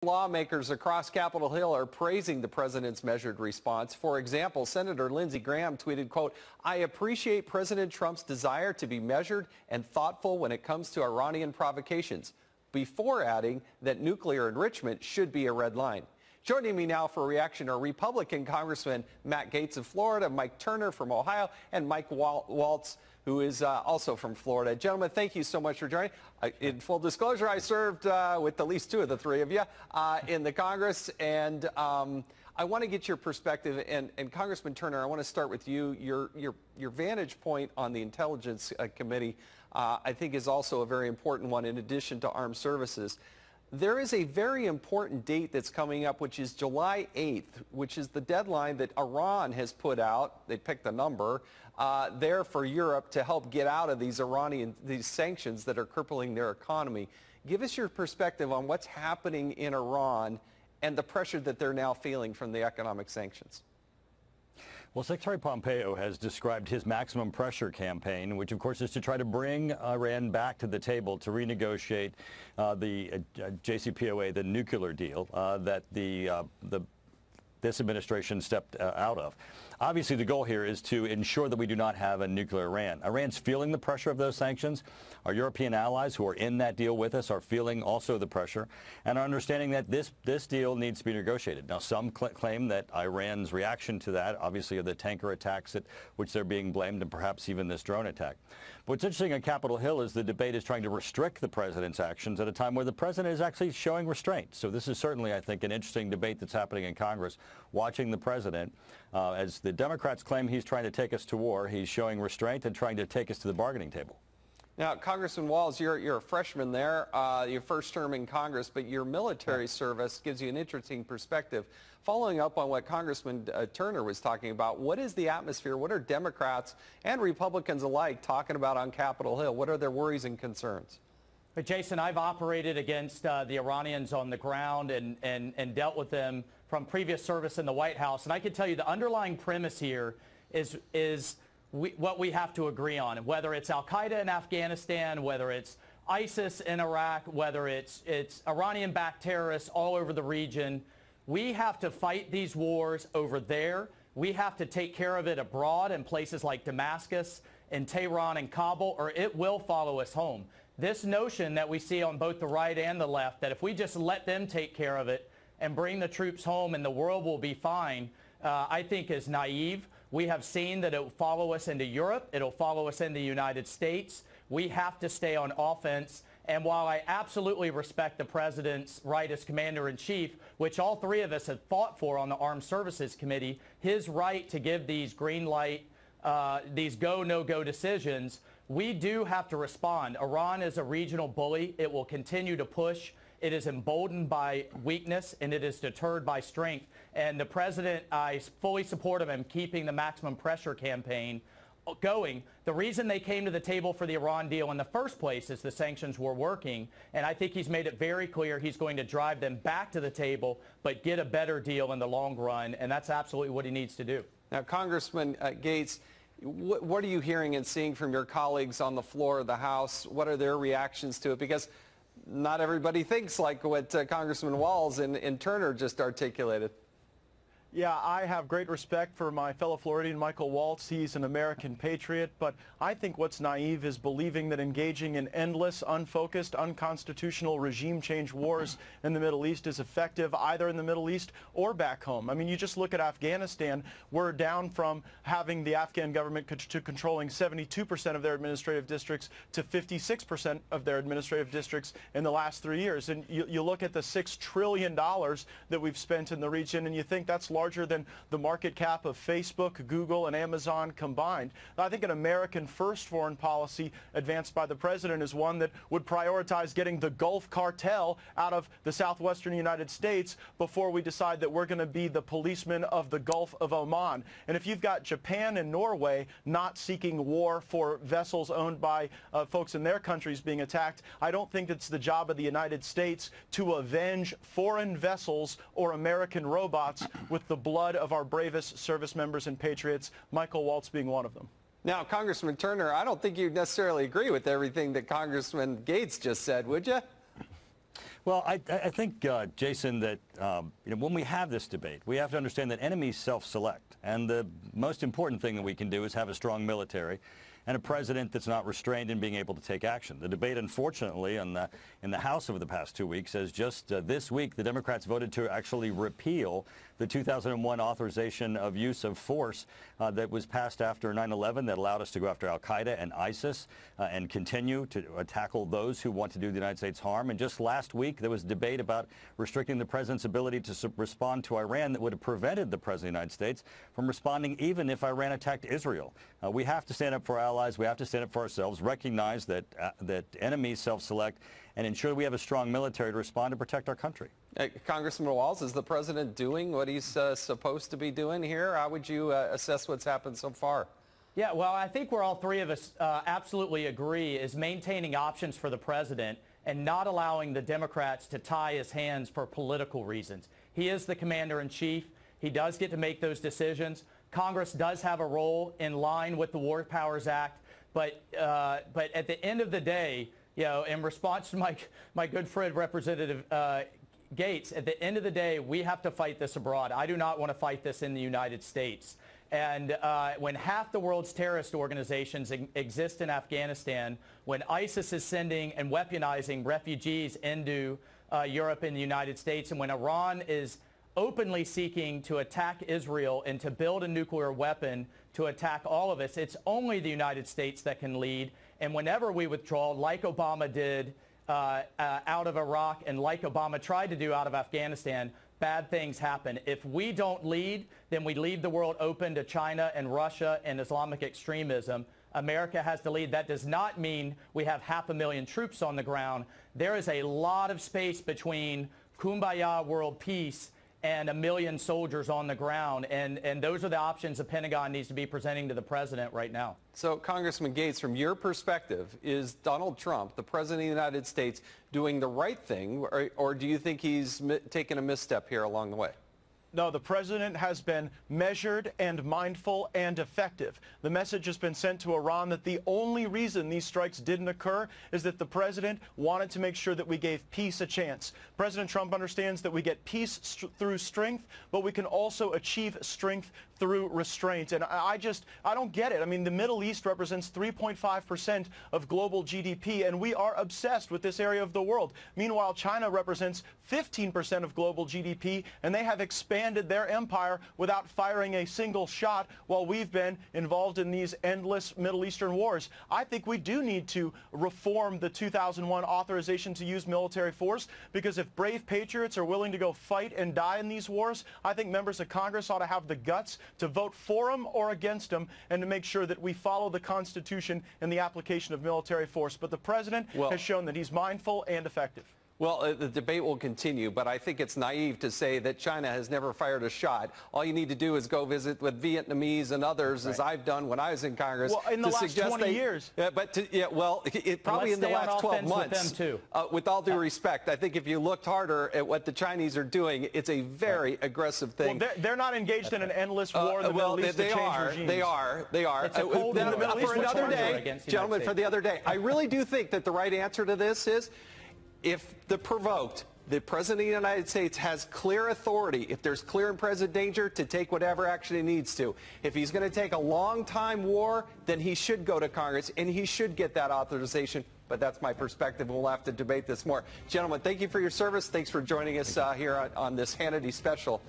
Lawmakers across Capitol Hill are praising the president's measured response. For example, Senator Lindsey Graham tweeted, quote, "I appreciate President Trump's desire to be measured and thoughtful when it comes to Iranian provocations," before adding that nuclear enrichment should be a red line. Joining me now for a reaction are Republican Congressman Matt Gaetz of Florida, Mike Turner from Ohio, and Mike Waltz, who is also from Florida. Gentlemen, thank you so much for joining. In full disclosure, I served with at least two of the three of you in the Congress, and I want to get your perspective. And Congressman Turner, I want to start with you. Your vantage point on the Intelligence Committee, I think, is also a very important one in addition to armed services. There is a very important date that's coming up, which is July 8th, which is the deadline that Iran has put out. They picked a number there for Europe to help get out of these these sanctions that are crippling their economy. Give us your perspective on what's happening in Iran and the pressure that they're now feeling from the economic sanctions. Well, Secretary Pompeo has described his maximum pressure campaign, which of course is to try to bring Iran back to the table to renegotiate the JCPOA, the nuclear deal that this administration stepped out of. Obviously, the goal here is to ensure that we do not have a nuclear Iran. Iran's feeling the pressure of those sanctions. Our European allies who are in that deal with us are feeling also the pressure and are understanding that this deal needs to be negotiated. Now, some claim that Iran's reaction to that, obviously, are the tanker attacks at which they're being blamed, and perhaps even this drone attack. But what's interesting on Capitol Hill is the debate is trying to restrict the president's actions at a time where the president is actually showing restraint. So this is certainly, I think, an interesting debate that's happening in Congress, watching the president. As the Democrats claim he's trying to take us to war, he's showing restraint and trying to take us to the bargaining table. Now, Congressman Walz, you're a freshman there, your first term in Congress, but your military service gives you an interesting perspective. Following up on what Congressman Turner was talking about, what is the atmosphere? What are Democrats and Republicans alike talking about on Capitol Hill? What are their worries and concerns? But Jason, I've operated against the Iranians on the ground and dealt with them from previous service in the White House. And I can tell you the underlying premise here is what we have to agree on, whether it's al-Qaeda in Afghanistan, whether it's ISIS in Iraq, whether it's Iranian-backed terrorists all over the region. We have to fight these wars over there. We have to take care of it abroad in places like Damascus and Tehran and Kabul, or it will follow us home. This notion that we see on both the right and the left, that if we just let them take care of it and bring the troops home and the world will be fine, I think is naive. We have seen that it will follow us into Europe. It'll follow us into the United States. We have to stay on offense. And while I absolutely respect the president's right as commander-in-chief, which all three of us have fought for on the Armed Services Committee, his right to give these green light, these go, no-go decisions, we do have to respond. Iran is a regional bully. It will continue to push. It is emboldened by weakness, and it is deterred by strength. And the president, I fully support him in keeping the maximum pressure campaign going. The reason they came to the table for the Iran deal in the first place is the sanctions were working. And I think he's made it very clear he's going to drive them back to the table, but get a better deal in the long run. And that's absolutely what he needs to do. Now, Congressman Gaetz, what are you hearing and seeing from your colleagues on the floor of the House? What are their reactions to it? Because not everybody thinks like what Congressman Walz and Turner just articulated. Yeah, I have great respect for my fellow Floridian Michael Waltz. He's an American patriot, but I think what's naive is believing that engaging in endless, unfocused, unconstitutional regime change wars in the Middle East is effective either in the Middle East or back home. I mean, you just look at Afghanistan. We're down from having the Afghan government to controlling 72% of their administrative districts to 56% of their administrative districts in the last 3 years. And you look at the $6 trillion that we've spent in the region, and you think that's larger than the market cap of Facebook, Google, and Amazon combined. I think an American first foreign policy advanced by the president is one that would prioritize getting the Gulf cartel out of the southwestern United States before we decide that we're going to be the policemen of the Gulf of Oman. And if you've got Japan and Norway not seeking war for vessels owned by folks in their countries being attacked, I don't think it's the job of the United States to avenge foreign vessels or American robots with the blood of our bravest service members and patriots, Michael Waltz being one of them. Now, Congressman Turner, I don't think you necessarily agree with everything that Congressman Gaetz just said, would you? Well, I think, Jason, that when we have this debate, we have to understand that enemies self-select. And the most important thing that we can do is have a strong military and a president that's not restrained in being able to take action. The debate, unfortunately, in the House over the past 2 weeks has just this week, the Democrats voted to actually repeal the 2001 authorization of use of force that was passed after 9/11 that allowed us to go after al-Qaeda and ISIS and continue to tackle those who want to do the United States harm. And just last week, there was debate about restricting the president's ability to respond to Iran that would have prevented the president of the United States from responding even if Iran attacked Israel. We have to stand up for our allies. We have to stand up for ourselves, recognize that enemies self-select, and ensure we have a strong military to respond and protect our country. Congressman Walz, is the president doing what he's supposed to be doing here? How would you assess what's happened so far? Yeah, well, I think where all three of us absolutely agree is maintaining options for the president and not allowing the Democrats to tie his hands for political reasons. He is the commander-in-chief. He does get to make those decisions. Congress does have a role in line with the War Powers Act, but at the end of the day, in response to my good friend Representative Gates, at the end of the day, we have to fight this abroad. I do not want to fight this in the United States. And when half the world's terrorist organizations exist in Afghanistan, when ISIS is sending and weaponizing refugees into Europe and the United States, and when Iran is openly seeking to attack Israel and to build a nuclear weapon to attack all of us, it's only the United States that can lead. And whenever we withdraw, like Obama did out of Iraq and like Obama tried to do out of Afghanistan, bad things happen. If we don't lead, then we leave the world open to China and Russia and Islamic extremism. America has to lead. That does not mean we have 500,000 troops on the ground. There is a lot of space between kumbaya world peace and 1 million soldiers on the ground. And those are the options the Pentagon needs to be presenting to the president right now. So, Congressman Gates, from your perspective, is Donald Trump, the president of the United States, doing the right thing, or do you think he's taken a misstep here along the way? No, the president has been measured and mindful and effective. The message has been sent to Iran that the only reason these strikes didn't occur is that the president wanted to make sure that we gave peace a chance. President Trump understands that we get peace through strength, but we can also achieve strength through restraint. And I don't get it. I mean, the Middle East represents 3.5% of global GDP, and we are obsessed with this area of the world. Meanwhile, China represents 15% of global GDP, and they have expanded their empire without firing a single shot while we've been involved in these endless Middle Eastern wars. I think we do need to reform the 2001 authorization to use military force, because if brave patriots are willing to go fight and die in these wars, I think members of Congress ought to have the guts to vote for them or against them, and to make sure that we follow the Constitution and the application of military force. But the president has shown that he's mindful and effective. Well, the debate will continue, but I think it's naive to say that China has never fired a shot. All you need to do is go visit with Vietnamese and others, as I've done when I was in Congress. Well, in the last 20 years. Probably in the last 12 months. With them too. With all due respect, I think if you looked harder at what the Chinese are doing, it's a very aggressive thing. Well, they're not engaged in an endless war in the Middle East to change regimes. They are. It's a cold war for another day, gentlemen, for the other day. I really do think that the right answer to this is, if the provoked, the President of the United States has clear authority, if there's clear and present danger, to take whatever action he needs to. If he's going to take a long-time war, then he should go to Congress, and he should get that authorization. But that's my perspective. We'll have to debate this more. Gentlemen, thank you for your service. Thanks for joining us here on this Hannity special.